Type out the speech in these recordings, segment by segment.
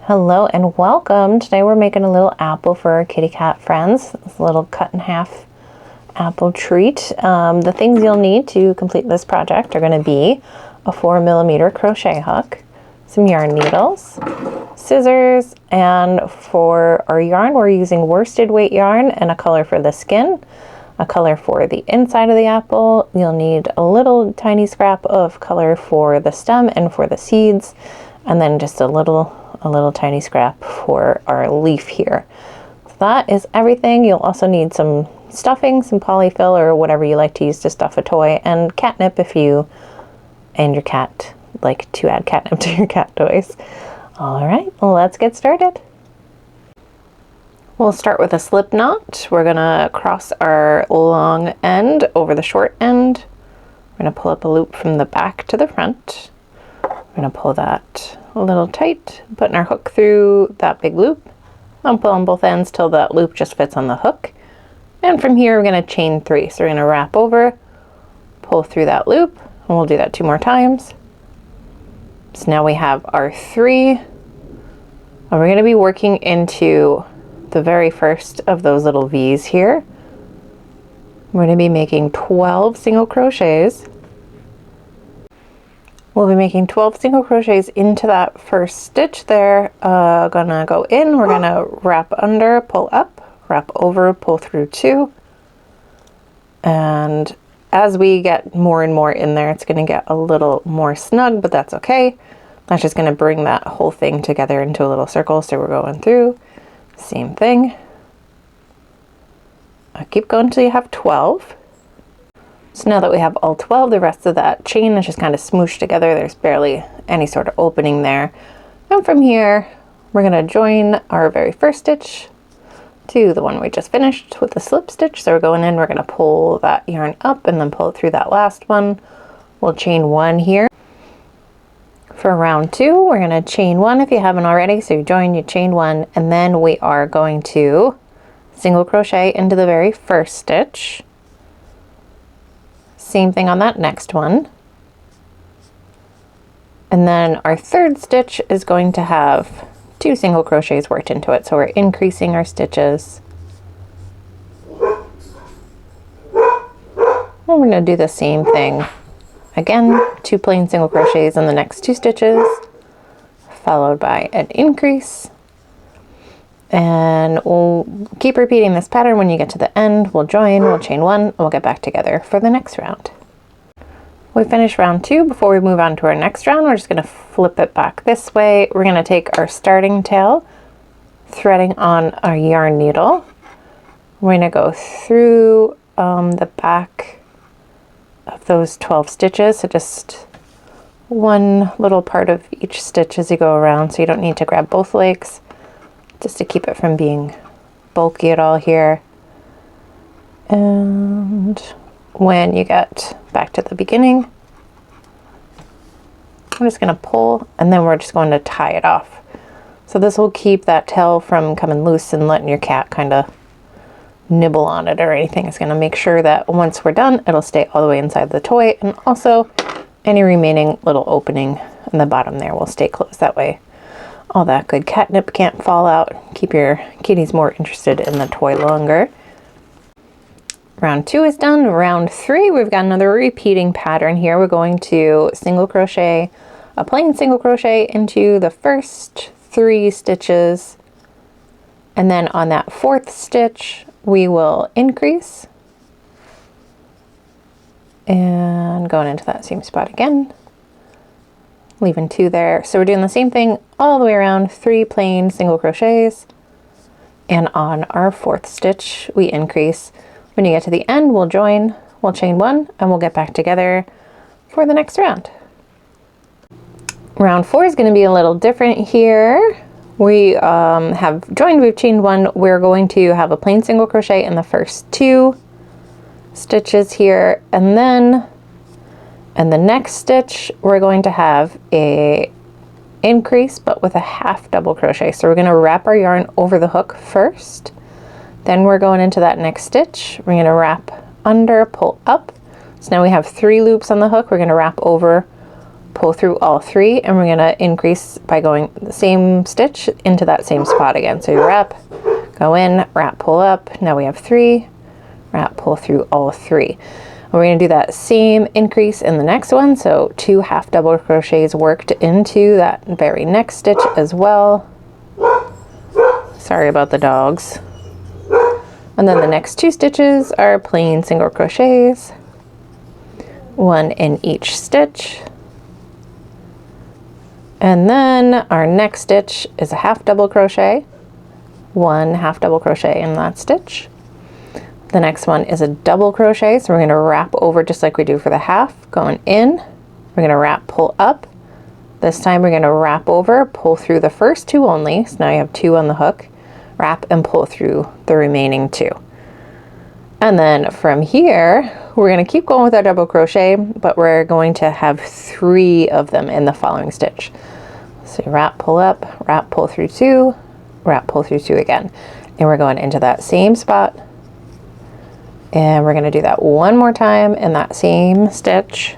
Hello and welcome. Today we're making a little apple for our kitty cat friends. This little cut in half apple treat. The things you'll need to complete this project are going to be a 4mm crochet hook, some yarn needles, scissors, and for our yarn we're using worsted weight yarn and a color for the skin, a color for the inside of the apple. You'll need a little tiny scrap of color for the stem and for the seeds, and then just a little tiny scrap for our leaf here. So that is everything. You'll also need some stuffing, some polyfil or whatever you like to use to stuff a toy, and catnip if you and your cat like to add catnip to your cat toys. All right, well, let's get started. We'll start with a slip knot. We're gonna cross our long end over the short end. We're gonna pull up a loop from the back to the front. We're gonna pull that a little tight, putting our hook through that big loop. I'll pull on both ends till that loop just fits on the hook. And from here, we're gonna chain 3. So we're gonna wrap over, pull through that loop, and we'll do that 2 more times. So now we have our 3. And we're gonna be working into the very first of those little V's here. We're gonna be making 12 single crochets. We'll be making 12 single crochets into that first stitch there. Gonna go in, we're gonna wrap under, pull up, wrap over, pull through 2. And as we get more and more in there, it's gonna get a little more snug, but that's okay. That's just gonna bring that whole thing together into a little circle. So we're going through, same thing. Keep going until you have 12. So now that we have all 12, the rest of that chain is just kind of smooshed together. There's barely any sort of opening there. And from here, we're gonna join our very first stitch to the one we just finished with the slip stitch. So we're going in, we're gonna pull that yarn up and then pull it through that last one. We'll chain 1 here. For round 2, we're gonna chain 1 if you haven't already. So you join, you chain 1, and then we are going to single crochet into the very first stitch. Same thing on that next one. And then our third stitch is going to have 2 single crochets worked into it. So we're increasing our stitches. And we're going to do the same thing. Again, 2 plain single crochets in the next 2 stitches, followed by an increase. And we'll keep repeating this pattern. When you get to the end, we'll join, we'll chain 1, and we'll get back together for the next round. We finish round 2. Before we move on to our next round, we're just going to flip it back this way. We're going to take our starting tail, threading on our yarn needle. We're going to go through the back of those 12 stitches. So just one little part of each stitch as you go around, so you don't need to grab both legs, just to keep it from being bulky at all here. And when you get back to the beginning, I'm just going to pull, and then we're just going to tie it off. So this will keep that tail from coming loose and letting your cat kind of nibble on it or anything. It's going to make sure that once we're done, it'll stay all the way inside the toy, and also any remaining little opening in the bottom there will stay closed. That way all that good catnip can't fall out. Keep your kitties more interested in the toy longer. Round 2 is done. Round 3, we've got another repeating pattern here. We're going to single crochet, a plain single crochet into the first 3 stitches. And then on that 4th stitch, we will increase. And going into that same spot again. Leaving 2 there. So we're doing the same thing all the way around, 3 plain single crochets. And on our 4th stitch, we increase. When you get to the end, we'll join, we'll chain 1, and we'll get back together for the next round. Round 4 is going to be a little different here. We have joined, we've chained 1. We're going to have a plain single crochet in the first 2 stitches here, and then in the next stitch, we're going to have a increase, but with a half double crochet. So we're going to wrap our yarn over the hook first. Then we're going into that next stitch. We're going to wrap under, pull up. So now we have 3 loops on the hook. We're going to wrap over, pull through all 3, and we're going to increase by going the same stitch into that same spot again. So you wrap, go in, wrap, pull up. Now we have 3, wrap, pull through all 3. And we're going to do that same increase in the next one. So 2 half double crochets worked into that very next stitch as well. Sorry about the dogs. And then the next 2 stitches are plain single crochets, 1 in each stitch. And then our next stitch is a half double crochet, 1 half double crochet in that stitch. The next one is a double crochet, so we're going to wrap over just like we do for the half, going in. We're going to wrap, pull up. This time we're going to wrap over, pull through the first 2 only, so now you have 2 on the hook, wrap and pull through the remaining 2. And then from here, we're going to keep going with our double crochet, but we're going to have 3 of them in the following stitch. So you wrap, pull up, wrap, pull through 2, wrap, pull through 2 again. And we're going into that same spot. And we're going to do that one more time in that same stitch.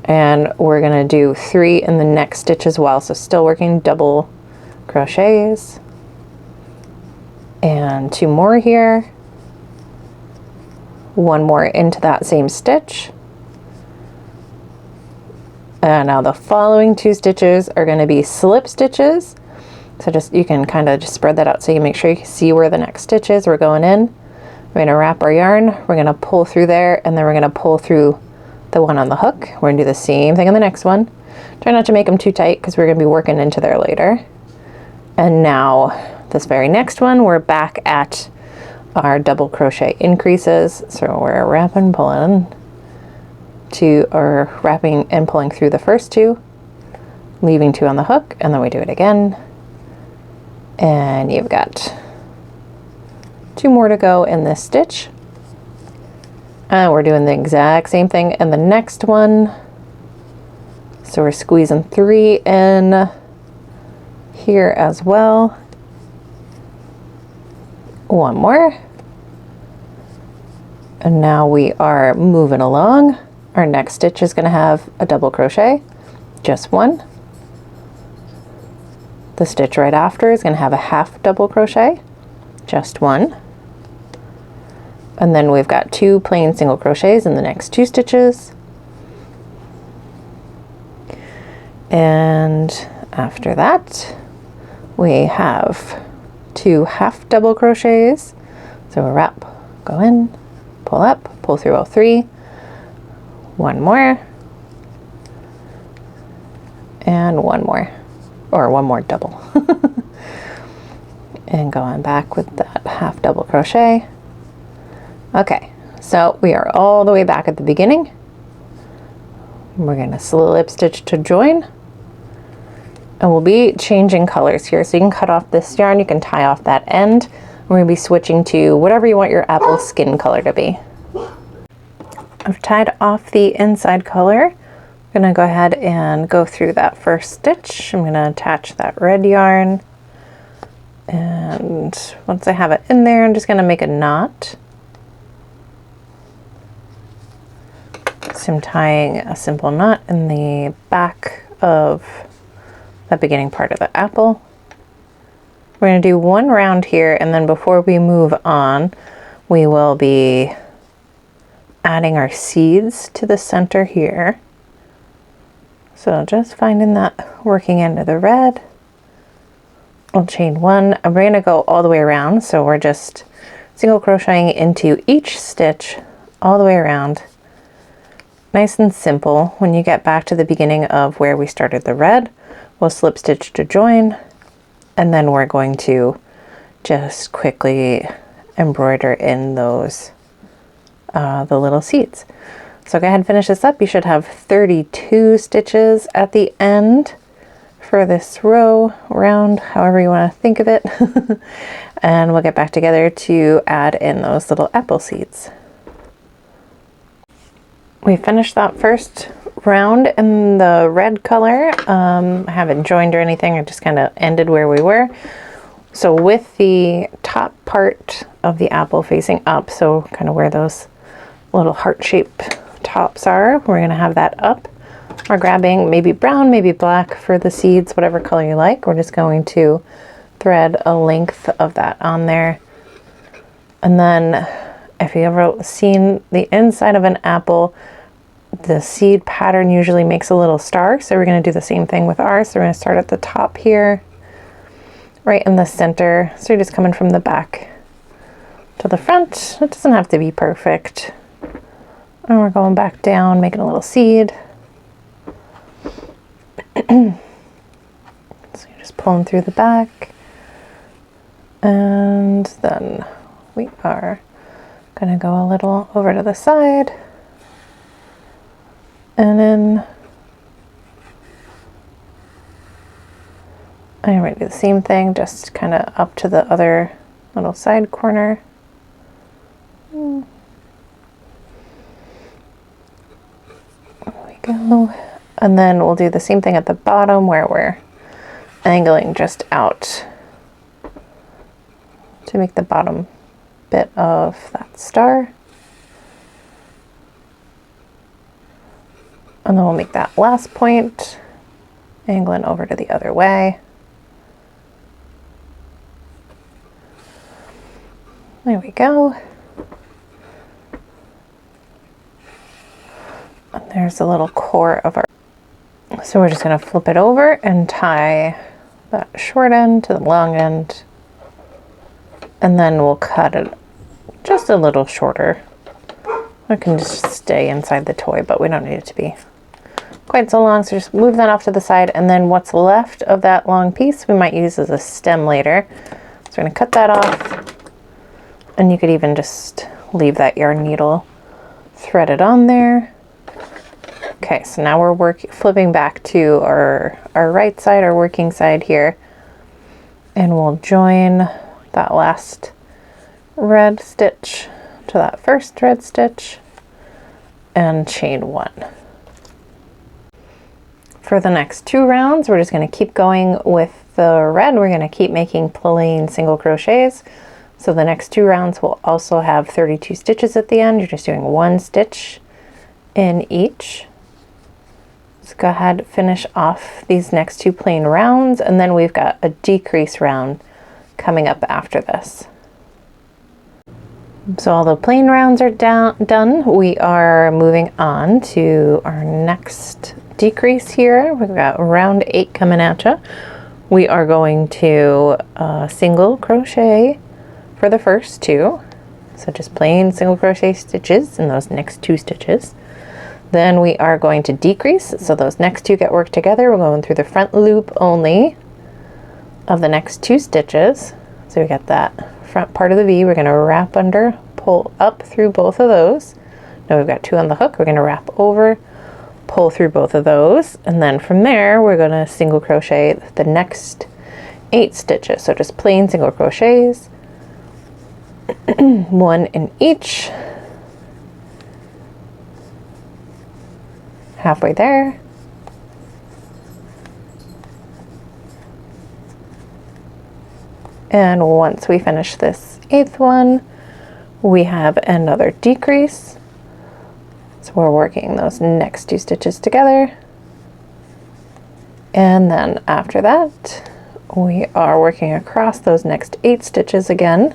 And we're going to do 3 in the next stitch as well. So still working double crochets. And 2 more here. 1 more into that same stitch. And now the following 2 stitches are going to be slip stitches. So just, you can kind of just spread that out so you make sure you can see where the next stitch is. We're going in, we're going to wrap our yarn, we're going to pull through there, and then we're going to pull through the one on the hook. We're going to do the same thing on the next one. Try not to make them too tight because we're going to be working into there later. And now this very next one, we're back at our double crochet increases. So we're wrapping, pulling or wrapping and pulling through the first 2, leaving 2 on the hook, and then we do it again. And you've got 2 more to go in this stitch. And we're doing the exact same thing in the next one. So we're squeezing 3 in here as well. 1 more. And now we are moving along. Our next stitch is going to have a double crochet, just 1. The stitch right after is going to have a half double crochet, just 1. And then we've got 2 plain single crochets in the next 2 stitches. And after that, we have 2 half double crochets. So we'll wrap, go in, pull up, pull through all 3. 1 more. And 1 more. Or 1 more double. And going back with that half double crochet. Okay, so we are all the way back at the beginning. We're going to slip stitch to join. And we'll be changing colors here. So you can cut off this yarn, you can tie off that end. We're going to be switching to whatever you want your apple skin color to be. I've tied off the inside color. I'm going to go ahead and go through that first stitch. I'm going to attach that red yarn. And once I have it in there, I'm just going to make a knot. So I'm tying a simple knot in the back of the beginning part of the apple. We're going to do 1 round here, and then before we move on, we will be adding our seeds to the center here. So just finding that working end of the red. We'll chain 1. I'm going to go all the way around, so we're just single crocheting into each stitch all the way around. Nice and simple. When you get back to the beginning of where we started the red, we'll slip stitch to join, and then we're going to just quickly embroider in those the little seeds. So go ahead and finish this up. You should have 32 stitches at the end for this row, round, however you want to think of it. And we'll get back together to add in those little apple seeds. We finished that first round in the red color. I haven't joined or anything, I just kind of ended where we were. So with the top part of the apple facing up, so kind of where those little heart-shaped tops are. We're going to have that up. We're grabbing maybe brown, maybe black for the seeds, whatever color you like. We're just going to thread a length of that on there. And then if you've ever seen the inside of an apple, the seed pattern usually makes a little star. So we're going to do the same thing with ours. So we're going to start at the top here, right in the center. So you're just coming from the back to the front. It doesn't have to be perfect. And we're going back down, making a little seed. So you're just pulling through the back. And then we are going to go a little over to the side. And then I'm going to do the same thing, just kind of up to the other little side corner. There we go. And then we'll do the same thing at the bottom where we're angling just out to make the bottom bit of that star. And then we'll make that last point, angling over to the other way. There we go. And there's the little core of our. So we're just going to flip it over and tie that short end to the long end. And then we'll cut it just a little shorter. It can just stay inside the toy, but we don't need it to be quite so long. So just move that off to the side. And then what's left of that long piece, we might use as a stem later. So we're going to cut that off. And you could even just leave that yarn needle threaded on there. Okay, so now we're flipping back to our right side, our working side here. And we'll join that last red stitch to that first red stitch and chain one. For the next 2 rounds, we're just going to keep going with the red. We're going to keep making plain single crochets. So the next 2 rounds will also have 32 stitches at the end. You're just doing 1 stitch in each. So go ahead, finish off these next 2 plain rounds, and then we've got a decrease round coming up after this. So all the plain rounds are done. We are moving on to our next decrease here. We've got round 8 coming at you. We are going to single crochet for the first 2. So just plain single crochet stitches in those next 2 stitches. Then we are going to decrease. So those next 2 get worked together. We're going through the front loop only of the next 2 stitches. So we got that front part of the V. We're going to wrap under, pull up through both of those. Now we've got 2 on the hook. We're going to wrap over, pull through both of those, and then from there we're going to single crochet the next 8 stitches. So just plain single crochets, 1 in each, halfway there, and once we finish this 8th one, we have another decrease. So we're working those next 2 stitches together. And then after that, we are working across those next 8 stitches again.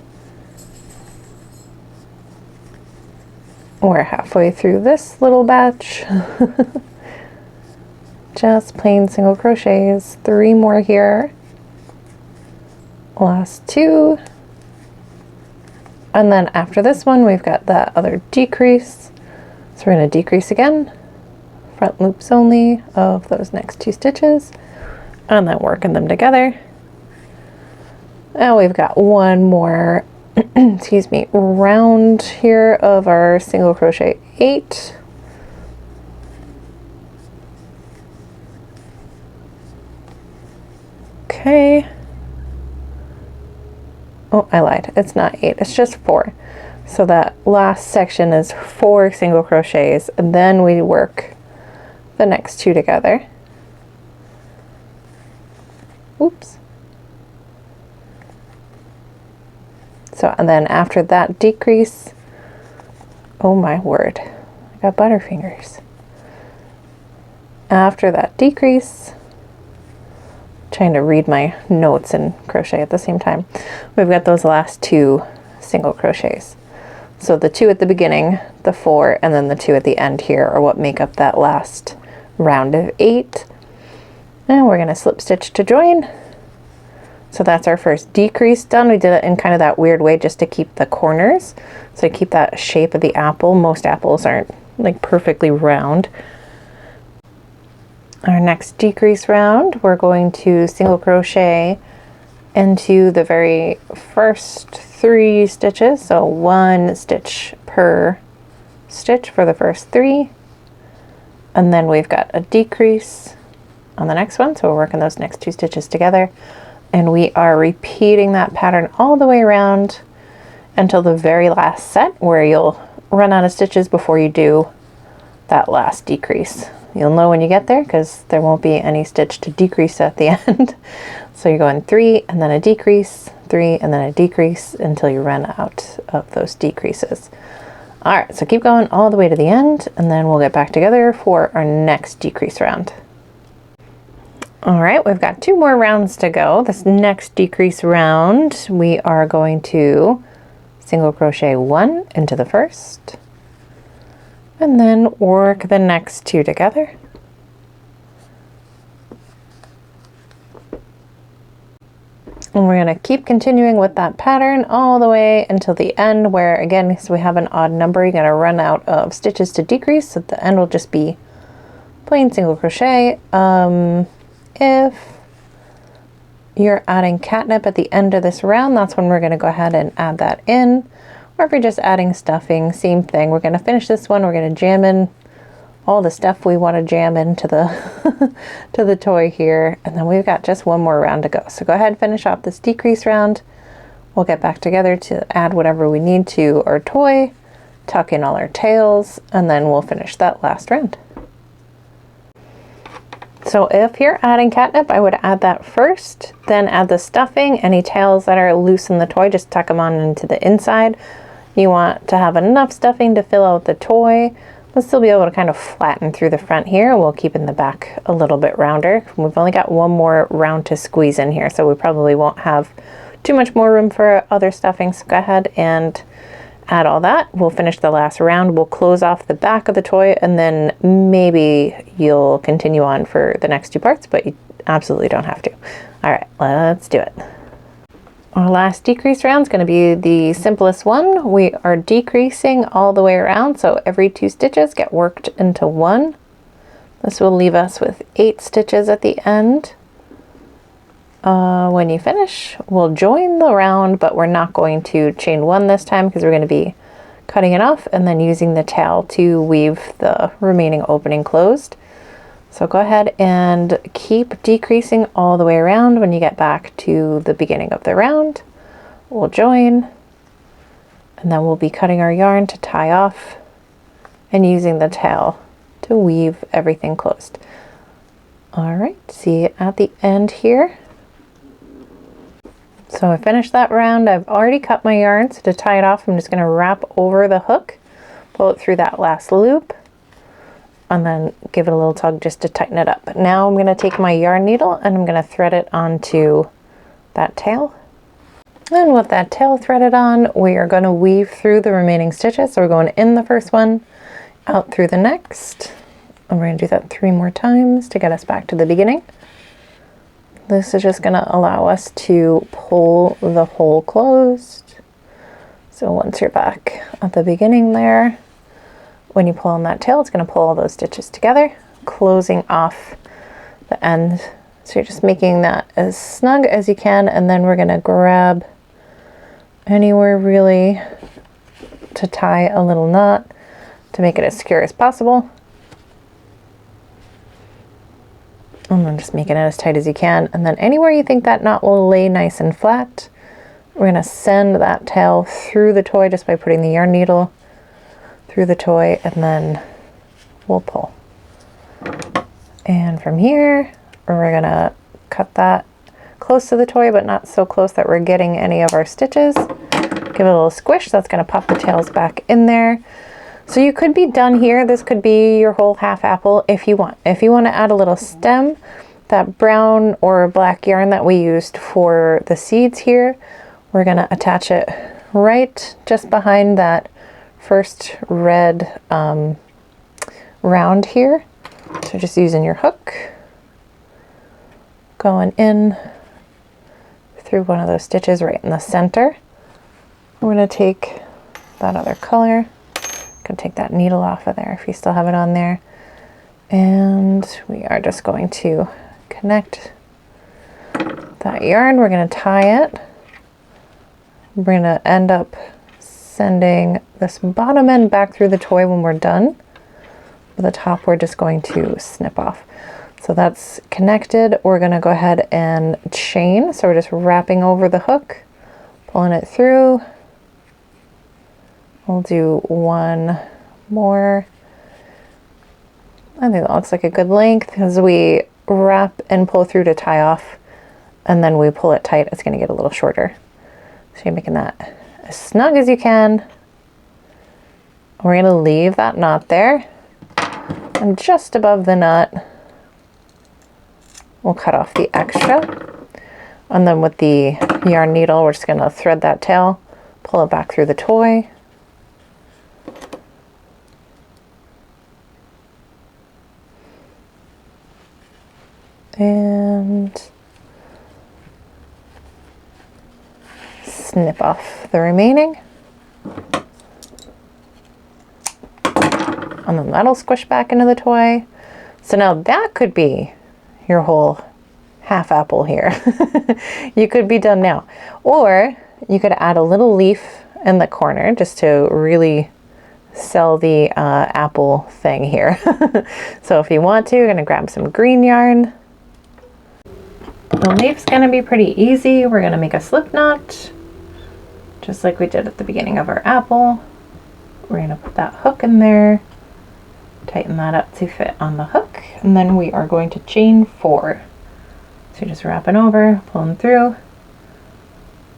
We're halfway through this little batch. Just plain single crochets, 3 more here. Last 2. And then after this one, we've got that other decrease. So we're going to decrease again, front loops only of those next 2 stitches, and then working them together. Now we've got 1 more, excuse me, round here of our single crochet 8. Okay. Oh, I lied. It's not 8, it's just 4. So that last section is 4 single crochets, and then we work the next 2 together. Oops. So, and then after that decrease, oh my word, I I got butterfingers. After that decrease, trying to read my notes and crochet at the same time, we've got those last 2 single crochets. So the 2 at the beginning, the 4, and then the 2 at the end here are what make up that last round of 8. And we're going to slip stitch to join. So that's our first decrease done. We did it in kind of that weird way just to keep the corners, so to keep that shape of the apple. Most apples aren't like perfectly round. Our next decrease round, we're going to single crochet into the very first 3 stitches, so 1 stitch per stitch for the first 3, and then we've got a decrease on the next one, so we're working those next 2 stitches together, and we are repeating that pattern all the way around until the very last set, where you'll run out of stitches before you do that last decrease. You'll know when you get there because there won't be any stitch to decrease at the end. So you're going 3 and then a decrease, 3 and then a decrease until you run out of those decreases. All right, so keep going all the way to the end, and then we'll get back together for our next decrease round. All right, we've got 2 more rounds to go. This next decrease round, we are going to single crochet 1 into the first, and then work the next 2 together. And we're going to keep continuing with that pattern all the way until the end, where again, so we have an odd number, you're going to run out of stitches to decrease, so the end will just be plain single crochet. If you're adding catnip at the end of this round, that's when we're going to go ahead and add that in. Or if you're just adding stuffing, same thing. We're going to finish this one. We're going to jam in all the stuff we want to jam into the to the toy here, and then we've got just 1 more round to go. So go ahead and finish off this decrease round. We'll get back together to add whatever we need to our toy, tuck in all our tails, and then we'll finish that last round. So if you're adding catnip, I would add that first, then add the stuffing. Any tails that are loose in the toy, just tuck them on into the inside. You want to have enough stuffing to fill out the toy, but still be able to kind of flatten through the front here. We'll keep in the back a little bit rounder. We've only got 1 more round to squeeze in here, so we probably won't have too much more room for other stuffing. So go ahead and add all that. We'll finish the last round. We'll close off the back of the toy, and then maybe you'll continue on for the next 2 parts, but you absolutely don't have to. All right, let's do it. Our last decrease round is going to be the simplest one. We are decreasing all the way around, so every 2 stitches get worked into 1. This will leave us with 8 stitches at the end. When you finish, we'll join the round, but we're not going to chain 1 this time because we're going to be cutting it off and then using the tail to weave the remaining opening closed. So go ahead and keep decreasing all the way around. When you get back to the beginning of the round, we'll join, and then we'll be cutting our yarn to tie off and using the tail to weave everything closed. All right, see you at the end here. So I finished that round. I've already cut my yarn, so to tie it off, I'm just going to wrap over the hook, pull it through that last loop, and then give it a little tug just to tighten it up. Now I'm going to take my yarn needle and I'm going to thread it onto that tail. And with that tail threaded on, we are going to weave through the remaining stitches. So we're going in the first one, out through the next, and we're going to do that 3 more times to get us back to the beginning. This is just going to allow us to pull the hole closed. So once you're back at the beginning there, when you pull on that tail, it's going to pull all those stitches together, closing off the end. So you're just making that as snug as you can, and then we're going to grab anywhere really to tie a little knot to make it as secure as possible. And then just making it as tight as you can. And then anywhere you think that knot will lay nice and flat, we're going to send that tail through the toy just by putting the yarn needle through the toy, and then we'll pull. And from here, we're going to cut that close to the toy, but not so close that we're getting any of our stitches. Give it a little squish. That's going to pop the tails back in there. So you could be done here. This could be your whole half apple if you want. If you want to add a little stem, that brown or black yarn that we used for the seeds here, we're going to attach it right just behind that first red round here. So just using your hook, going in through one of those stitches right in the center. We're going to take that other color, can take that needle off of there if you still have it on there, and we are just going to connect that yarn. We're going to tie it. We're going to end up sending this bottom end back through the toy when we're done. But the top we're just going to snip off. So that's connected. We're going to go ahead and chain. So we're just wrapping over the hook, pulling it through. We'll do one more. I think that looks like a good length because we wrap and pull through to tie off, and then we pull it tight. It's going to get a little shorter. So you're making that as snug as you can. We're going to leave that knot there, and just above the knot we'll cut off the extra, and then with the yarn needle we're just going to thread that tail, pull it back through the toy. And snip off the remaining. And then that'll squish back into the toy. So now that could be your whole half apple here. You could be done now. Or you could add a little leaf in the corner just to really sell the apple thing here. So if you want to, you're going to grab some green yarn. The leaf's going to be pretty easy. We're going to make a slip knot, just like we did at the beginning of our apple. We're going to put that hook in there, tighten that up to fit on the hook, and then we are going to chain 4. So you're just wrapping over, pulling through,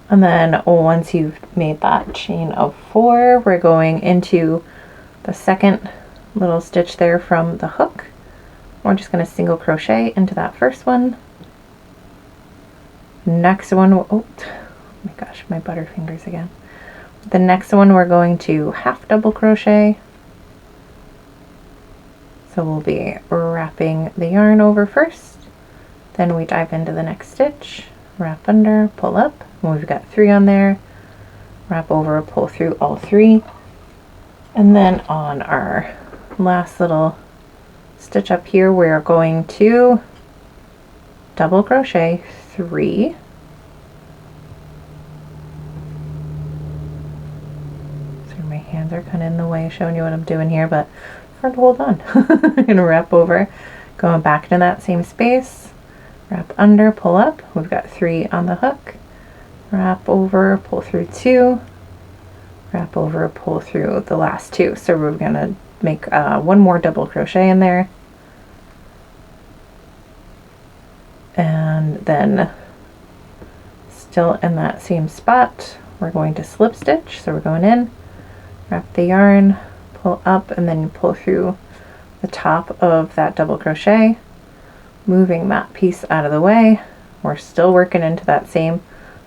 and then once you've made that chain of 4, we're going into the second little stitch there from the hook. We're just going to single crochet into that first one. Next one, oh my gosh, my butterfingers again. The next one we're going to half double crochet. So we'll be wrapping the yarn over first, then we dive into the next stitch, wrap under, pull up, and we've got 3 on there, wrap over, pull through all 3, and then on our last little stitch up here we're going to double crochet 3, so my hands are kind of in the way showing you what I'm doing here, but hard to hold on. I'm gonna wrap over, going back to that same space, wrap under, pull up, we've got 3 on the hook, wrap over, pull through 2, wrap over, pull through the last 2. So we're gonna make one more double crochet in there, and then still in that same spot we're going to slip stitch. So we're going in, wrap the yarn, pull up, and then pull through the top of that double crochet, moving that piece out of the way. We're still working into that same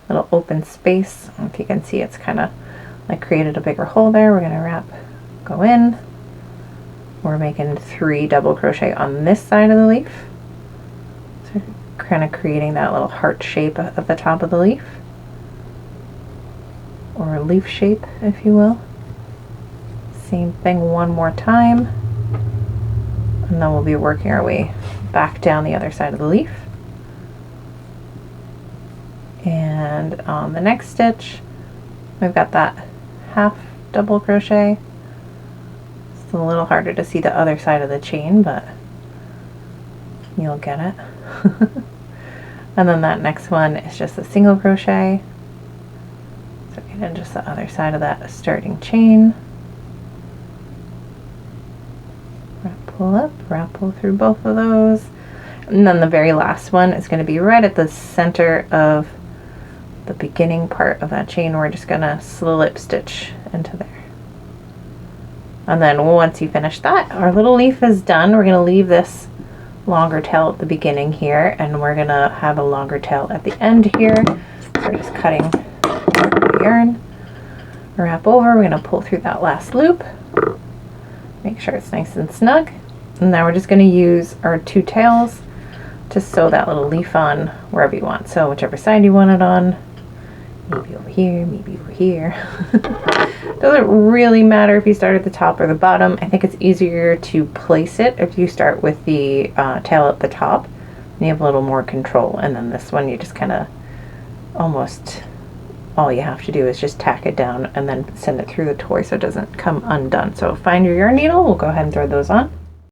little open space. If you can see, it's kind of like created a bigger hole there. We're going to wrap, go in, we're making 3 double crochet on this side of the leaf, so kind of creating that little heart shape at the top of the leaf, or a leaf shape if you will. Same thing one more time, and then we'll be working our way back down the other side of the leaf. And on the next stitch we've got that half double crochet. It's a little harder to see the other side of the chain, but you'll get it. And then that next one is just a single crochet, so get in just the other side of that starting chain, wrap, pull up, wrap, pull through both of those, and then the very last one is going to be right at the center of the beginning part of that chain. We're just going to slip stitch into there. And then once you finish that, our little leaf is done. We're going to leave this longer tail at the beginning here, and we're going to have a longer tail at the end here. So we're just cutting the yarn, wrap over, we're going to pull through that last loop, make sure it's nice and snug, and now we're just going to use our 2 tails to sew that little leaf on wherever you want. So whichever side you want it on, maybe over here, maybe over here. Doesn't really matter if you start at the top or the bottom. I think it's easier to place it if you start with the tail at the top, and you have a little more control. And then this one, you just kind of almost, all you have to do is just tack it down and then send it through the toy so it doesn't come undone. So find your yarn needle, we'll go ahead and thread those on.